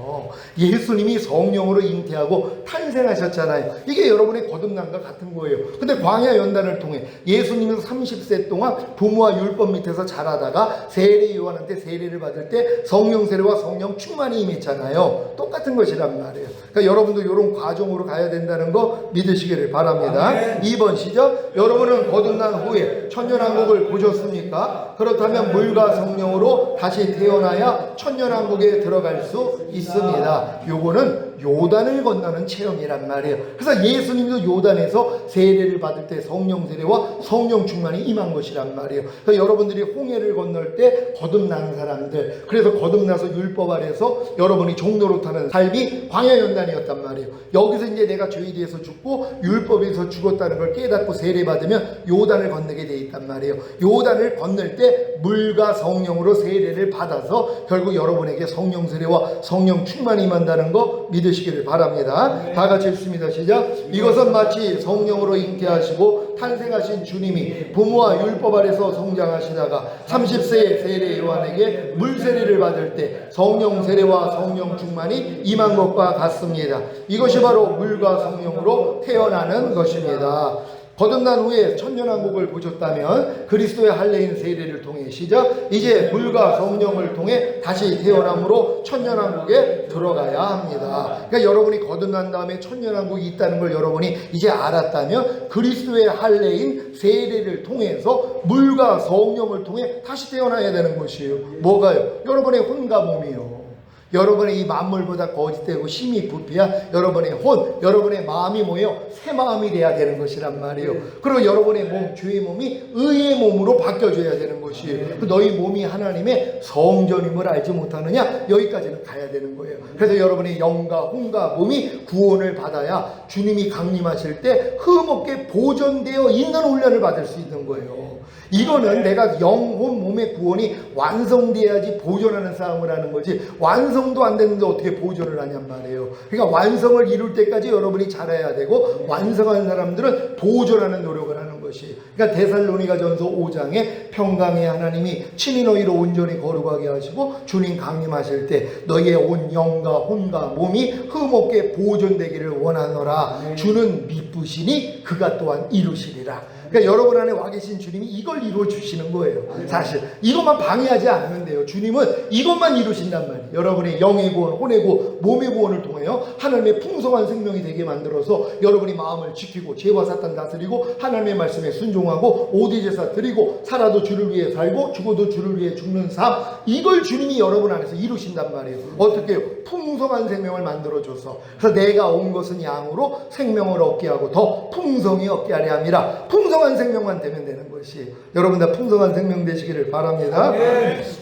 예수님이 성령으로 잉태하고 탄생하셨잖아요. 이게 여러분의 거듭남과 같은 거예요. 근데 광야 연단을 통해 예수님은 30세 동안 부모와 율법 밑에서 자라다가 세례 요한한테 세례를 받을 때 성령 세례와 성령 충만이 임했잖아요. 똑같은 것이란 말이에요. 그러니까 여러분도 이런 과정으로 가야 된다는 거 믿으시기를 바랍니다. 2번 시작. 여러분은 거듭난 후에 천년왕국을 보셨습니까? 그렇다면 물과 성령으로 다시 태어나야 천년왕국에 들어갈 수 있습니다. 요거는 요단을 건너는 체험이란 말이에요. 그래서 예수님도 요단에서 세례를 받을 때 성령 세례와 성령 충만이 임한 것이란 말이에요. 그래서 여러분들이 홍해를 건널 때 거듭난 사람들, 그래서 거듭나서 율법 아래서 여러분이 종로로 타는 삶이 광야 연단이었단 말이에요. 여기서 이제 내가 죄에 대해서 죽고 율법에서 죽었다는 걸 깨닫고 세례 받으면 요단을 건너게 돼 있단 말이에요. 요단을 건널 때 물과 성령으로 세례를 받아서 결국 여러분에게 성령 세례와 성령 충만이 임한다는 거 믿으시기를 바랍니다. 다 같이 읽습니다. 시작. 이것은 마치 성령으로 잉태하시고 탄생하신 주님이 부모와 율법 아래서 성장하시다가 30세의 세례 요한에게 물 세례를 받을 때 성령 세례와 성령 충만이 임한 것과 같습니다. 이것이 바로 물과 성령으로 태어나는 것입니다. 거듭난 후에 천년왕국을 보셨다면 그리스도의 할례인 세례를 통해 시작. 이제 물과 성령을 통해 다시 태어남으로 천년왕국에 들어가야 합니다. 그러니까 여러분이 거듭난 다음에 천년왕국이 있다는 걸 여러분이 이제 알았다면 그리스도의 할례인 세례를 통해서 물과 성령을 통해 다시 태어나야 되는 것이에요. 뭐가요? 여러분의 혼과 몸이요. 여러분의 이 만물보다 거짓되고 심히 부패한 여러분의 혼, 여러분의 마음이 모여 새 마음이 돼야 되는 것이란 말이에요. 그리고 여러분의 몸, 죄의 몸이 의의 몸으로 바뀌어져야 되는 것이에요. 너희 몸이 하나님의 성전임을 알지 못하느냐? 여기까지는 가야 되는 거예요. 그래서 여러분의 영과 혼과 몸이 구원을 받아야 주님이 강림하실 때 흠없게 보존되어 있는 훈련을 받을 수 있는 거예요. 이거는 내가 영혼 몸의 구원이 완성돼야지 보존하는 싸움을 하는 거지, 완성도 안 됐는데 어떻게 보존을 하냔 말이에요. 그러니까 완성을 이룰 때까지 여러분이 잘해야 되고, 완성한 사람들은 보존하는 노력을 하는 것이. 그러니까 데살로니가전서 5장에 평강의 하나님이 친히 너희를 온전히 거룩하게 하시고 주님 강림하실 때 너희의 온 영과 혼과 몸이 흠없게 보존되기를 원하노라. 주는 미쁘시니 그가 또한 이루시리라. 그러니까 여러분 안에 와 계신 주님이 이걸 이루어 주시는 거예요. 사실 이것만 방해하지 않으면 돼요. 주님은 이것만 이루신단 말이에요. 여러분의 영의 구원, 혼의 구원, 몸의 구원을 통하여 하나님의 풍성한 생명이 되게 만들어서 여러분이 마음을 지키고 죄와 사탄 다스리고 하나님의 말씀에 순종하고 오대제사 드리고 살아도 주를 위해 살고 죽어도 주를 위해 죽는 삶, 이걸 주님이 여러분 안에서 이루신단 말이에요. 어떻게 해요? 풍성한 생명을 만들어줘서. 그래서 내가 온 것은 양으로 생명을 얻게 하고 더 풍성히 얻게 하려 함이라. 풍성한 생명만 되면 되는 것이, 여러분 다 풍성한 생명 되시기를 바랍니다.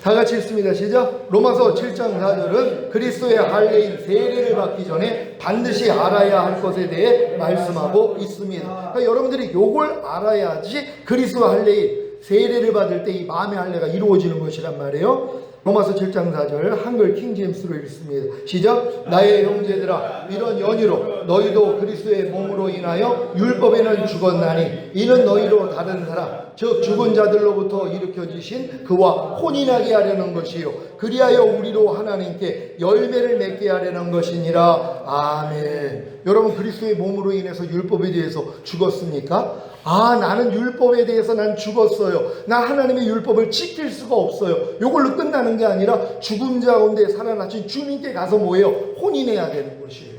다 같이 읽습니다. 시작. 로마서 7장 4절은 그리스도의 할례인 세례를 받기 전에 반드시 알아야 할 것에 대해 말씀하고 있습니다. 그러니까 여러분들이 요걸 알아야지 그리스도 할례인 세례를 받을 때 이 마음의 할례가 이루어지는 것이란 말이에요. 로마서 7장 4절 한글 킹제임스로 읽습니다. 시작. 나의 형제들아, 이런 연유로 너희도 그리스도의 몸으로 인하여 율법에는 죽었나니 이는 너희로 다른 사람 즉 죽은 자들로부터 일으켜지신 그와 혼인하게 하려는 것이요 그리하여 우리로 하나님께 열매를 맺게 하려는 것이니라. 아멘. 여러분, 그리스도의 몸으로 인해서 율법에 대해서 죽었습니까? 아, 나는 율법에 대해서 난 죽었어요. 나 하나님의 율법을 지킬 수가 없어요. 요걸로 끝나는 게 아니라 죽은 자 가운데 살아나신 주님께 가서 뭐예요? 혼인해야 되는 것이에요.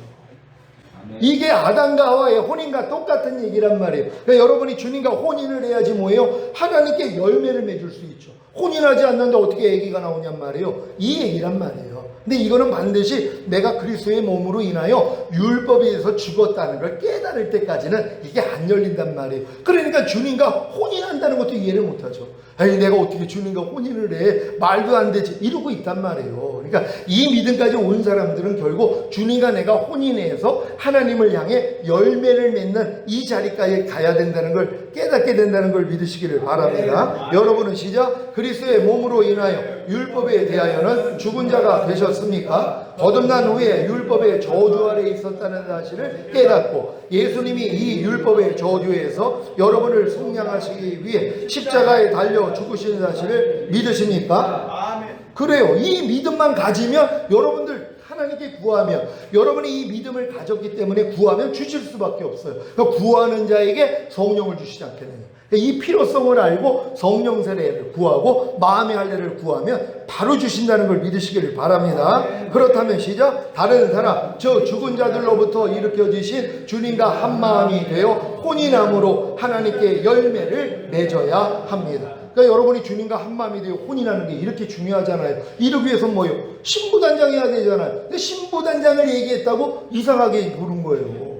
이게 아담과 하와의 혼인과 똑같은 얘기란 말이에요. 그러니까 여러분이 주님과 혼인을 해야지 뭐예요? 하나님께 열매를 맺을 수 있죠. 혼인하지 않는데 어떻게 아기가 나오냔 말이에요. 이 얘기란 말이에요. 근데 이거는 반드시 내가 그리스도의 몸으로 인하여 율법에 의해서 죽었다는 걸 깨달을 때까지는 이게 안 열린단 말이에요. 그러니까 주님과 혼인한다는 것도 이해를 못하죠. 아니 내가 어떻게 주님과 혼인을 해? 말도 안 되지. 이러고 있단 말이에요. 그러니까 이 믿음까지 온 사람들은 결국 주님과 내가 혼인해서 하나님을 향해 열매를 맺는 이 자리까지 가야 된다는 걸 깨닫게 된다는 걸 믿으시기를 바랍니다. 여러분은 시작. 그리스도의 몸으로 인하여 율법에 대하여는 죽은 자가 되셨습니까? 거듭난 후에 율법의 저주 아래 있었다는 사실을 깨닫고 예수님이 이 율법의 저주에서 여러분을 속량하시기 위해 십자가에 달려 죽으신 사실을 믿으십니까? 그래요. 이 믿음만 가지면 여러분들 하나님께 구하면 여러분이 이 믿음을 가졌기 때문에 구하면 주실 수밖에 없어요. 그러니까 구하는 자에게 성령을 주시지 않겠느냐. 이 필요성을 알고 성령 세례를 구하고 마음의 할례를 구하면 바로 주신다는 걸 믿으시기를 바랍니다. 그렇다면 시작. 다른 사람 저 죽은 자들로부터 일으켜지신 주님과 한 마음이 되어 혼인함으로 하나님께 열매를 맺어야 합니다. 그러니까 여러분이 주님과 한 마음이 되어 혼인하는 게 이렇게 중요하잖아요. 이러기 위해서 뭐예요? 신부단장해야 되잖아요. 근데 신부단장을 얘기했다고 이상하게 부른 거예요.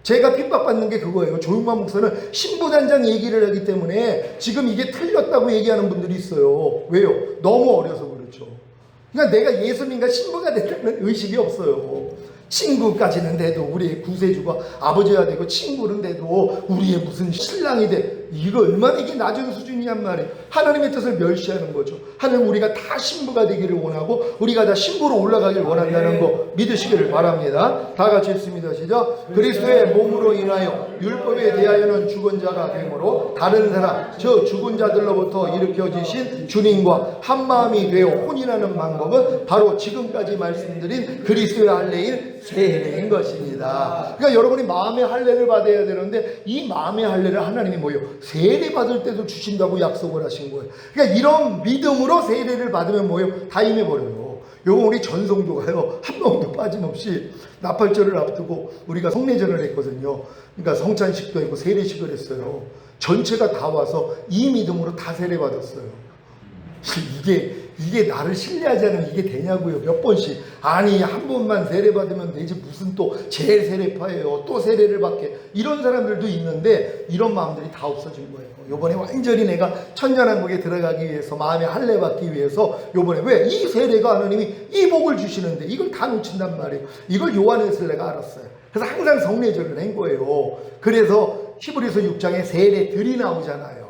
제가 핍박받는 게 그거예요. 조용만 목사는 신부단장 얘기를 하기 때문에 지금 이게 틀렸다고 얘기하는 분들이 있어요. 왜요? 너무 어려서 그렇죠. 그러니까 내가 예수님과 신부가 됐다는 의식이 없어요. 친구까지는 돼도 우리의 구세주가 아버지가 되고 친구는 돼도 우리의 무슨 신랑이 돼. 이거 얼마나 이게 낮은 수준이란 말이에요. 하나님의 뜻을 멸시하는 거죠. 하나님 우리가 다 신부가 되기를 원하고 우리가 다 신부로 올라가길 원한다는 거 믿으시기를 바랍니다. 다 같이 읽습니다. 시작. 그리스도의 몸으로 인하여 율법에 대하여는 죽은 자가 되므로 다른 사람 저 죽은 자들로부터 일으켜지신 주님과 한 마음이 되어 혼인하는 방법은 바로 지금까지 말씀드린 그리스도의 할례인 세례인 것입니다. 그러니까 여러분이 마음의 할례를 받아야 되는데 이 마음의 할례를 하나님이 뭐예요? 세례 받을 때도 주신다고 약속을 하신 거예요. 그러니까 이런 믿음으로 세례를 받으면 뭐예요? 다 임해버려요. 요거 우리 전성도가요 한 번도 빠짐없이 나팔절을 앞두고 우리가 성례전을 했거든요. 그러니까 성찬식도 했고 세례식을 했어요. 전체가 다 와서 이 믿음으로 다 세례 받았어요. 이게 나를 신뢰하지 않으면 이게 되냐고요. 몇 번씩. 아니 한 번만 세례 받으면 되지 무슨 또 제일 세례파예요. 또 세례를 받게. 이런 사람들도 있는데 이런 마음들이 다 없어진 거예요. 요번에 완전히 내가 천년왕국에 들어가기 위해서 마음의 할례 받기 위해서 요번에 왜? 이 세례가 하나님이 이 복을 주시는데 이걸 다 놓친단 말이에요. 이걸 요한에서 내가 알았어요. 그래서 항상 성례절을 한 거예요. 그래서 히브리서 6장에 세례들이 나오잖아요.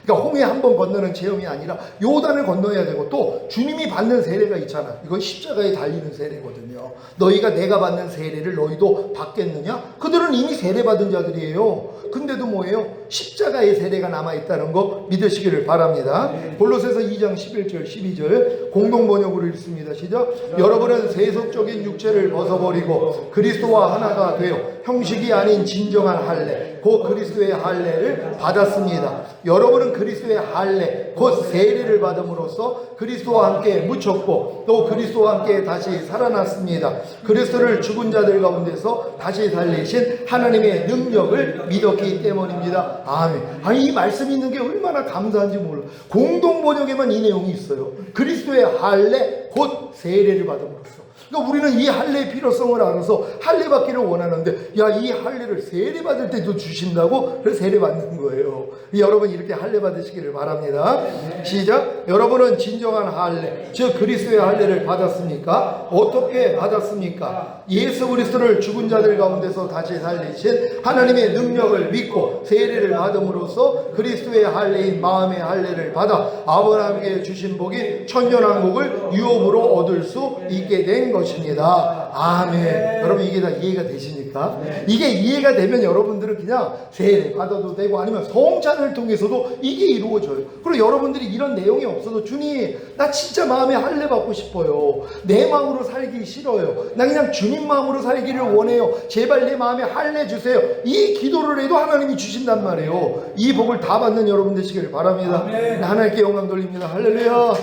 그러니까 홍해 한 번 건너는 체험이 아니라 요단을 건너야 되고 또 주님이 받는 세례가 있잖아. 이건 십자가에 달리는 세례거든요. 너희가 내가 받는 세례를 너희도 받겠느냐? 그들은 이미 세례 받은 자들이에요. 근데도 뭐예요? 십자가의 세례가 남아있다는 거 믿으시기를 바랍니다. 골로새서 2장 11절 12절 공동번역으로 읽습니다. 시작. 여러분은 세속적인 육체를 벗어버리고 그리스도와 하나가 되어 형식이 아닌 진정한 할례 곧 그리스도의 할례를 받았습니다. 여러분은 그리스도의 할례 곧 세례를 받음으로써 그리스도와 함께 묻혔고 또 그리스도와 함께 다시 살아났습니다. 그리스도를 죽은 자들 가운데서 다시 살리신 하나님의 능력을 믿었기 때문입니다. 아멘. 아니 이 말씀이 있는 게 얼마나 감사한지 몰라. 공동번역에만 이 내용이 있어요. 그리스도의 할례 곧 세례를 받음으로써. 그러니까 우리는 이 할례의 필요성을 알아서 할례 받기를 원하는데 야 이 할례를 세례 받을 때도 주신다고 그래서 세례 받는 거예요. 여러분 이렇게 할례 받으시기를 바랍니다. 시작. 여러분은 진정한 할례 즉 그리스도의 할례를 받았습니까? 어떻게 받았습니까? 예수 그리스도를 죽은 자들 가운데서 다시 살리신 하나님의 능력을 믿고 세례를 받음으로써 그리스도의 할례인 마음의 할례를 받아 아브라함에게 주신 복인 천년왕국을 유업으로 얻을 수 있게 된 것입니다. 아멘. 여러분 이게 다 이해가 되십니까? 이게 이해가 되면 여러분들은 그냥 세례 받아도 되고 아니면 성찬을 통해서도 이게 이루어져요. 그리고 여러분들이 이런 내용이 없어도 주님 나 진짜 마음에 할례 받고 싶어요. 내 마음으로 살기 싫어요. 나 그냥 주님 마음으로 살기를 원해요. 제발 내 마음에 할례 주세요. 이 기도를 해도 하나님이 주신단 말이에요. 이 복을 다 받는 여러분 되시길 바랍니다. 하나님께 영광 돌립니다. 할렐루야.